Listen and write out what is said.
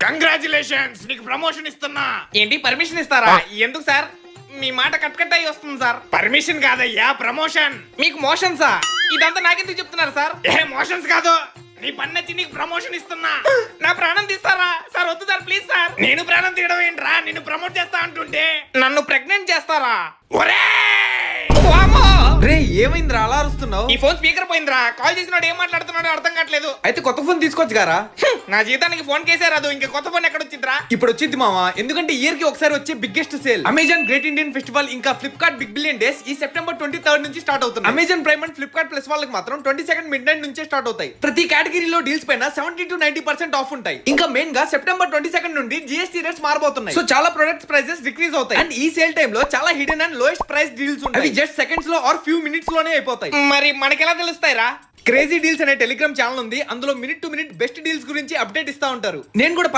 Congratulations, నీకు promotion ఇస్తున్నా. ఏంటి పర్మిషన్ ఇస్తారా? ఎందుకు సార్? మీ మాట కట్ అయ్యి వస్తుంది సార్. పర్మిషన్ కాదయ్యా, ప్రమోషన్. మీకు మోషన్సా? ఇదంతా నాకెందుకు చెప్తున్నారు సార్? ఏ మోషన్స్ కాదు, నీ పని నచ్చి నీకు ప్రమోషన్ ఇస్తున్నా. నా ప్రాణం తీస్తారా సార్? వద్దు సార్, ప్లీజ్ సార్. నేను ప్రాణం తీయడం ఏంట్రా, నిన్ను ప్రమోట్ చేస్తా అంటుంటే. నన్ను ప్రెగ్నెంట్ చేస్తారా? ఒరే వామ్మో! రే ఏమైందిరా అలా అరుస్తున్నావు? ఈ ఫోన్ స్పీకర్ పోయిందిరా. కాల్ చేసినాడు ఏం మాట్లాడుతున్నాడో అర్థం కావట్లేదు. అయితే కొత్త ఫోన్ తీసుకొచ్చు గారా. నా జీతానికి ఫోన్ కేసారు, ఇంకా కొత్త ఫోన్ ఎక్కడ వచ్చిందిరా? ఇప్పుడు వచ్చింది మావా, ఎందుకంటే ఇయర్ కి ఒకసారి వచ్చే biggest sale Amazon great Indian festival ఇంకా ఫ్లిప్కార్ట్ బిగ్ బిలియన్ డేస్ ఈ సెప్టెంబర్ 23 నుంచి స్టార్ట్ అవుతుంది. Amazon prime and Flipkart plus వాళ్ళకి మాత్రం 22 మిడ్ నైట్ నుంచే స్టార్ట్ అవుతాయి. ప్రతి కేటగిరీలో డీల్స్ పైన 70 to 90% ఆఫ్ ఉంటాయి. ఇంకా మెయిన్ గా సెప్టెంబర్ 22 నుండి జిఎస్టీ రేట్స్ మారబోతున్నాయి. సో చాలా ప్రొడక్ట్స్ ప్రైసెస్ డిక్రీజ్ అవుతాయి. అండ్ ఈ సేల్ టైం లో చాలా hidden and lowest price deals ఉంటాయి. అవి జస్ట్ సెకండ్స్ లో ఆర్ ఫ్యూ మినిట్స్ లోనే అయిపోతాయి. మరి మనకెలా తెలుస్తాయిరా? క్రేజీ డీల్స్ అనే టెలిగ్రామ్ ఛానల్ ఉంది. అందులో minute to minute best deals గురించి అప్డేట్ ఇస్తా ఉంటారు. నేను కూడా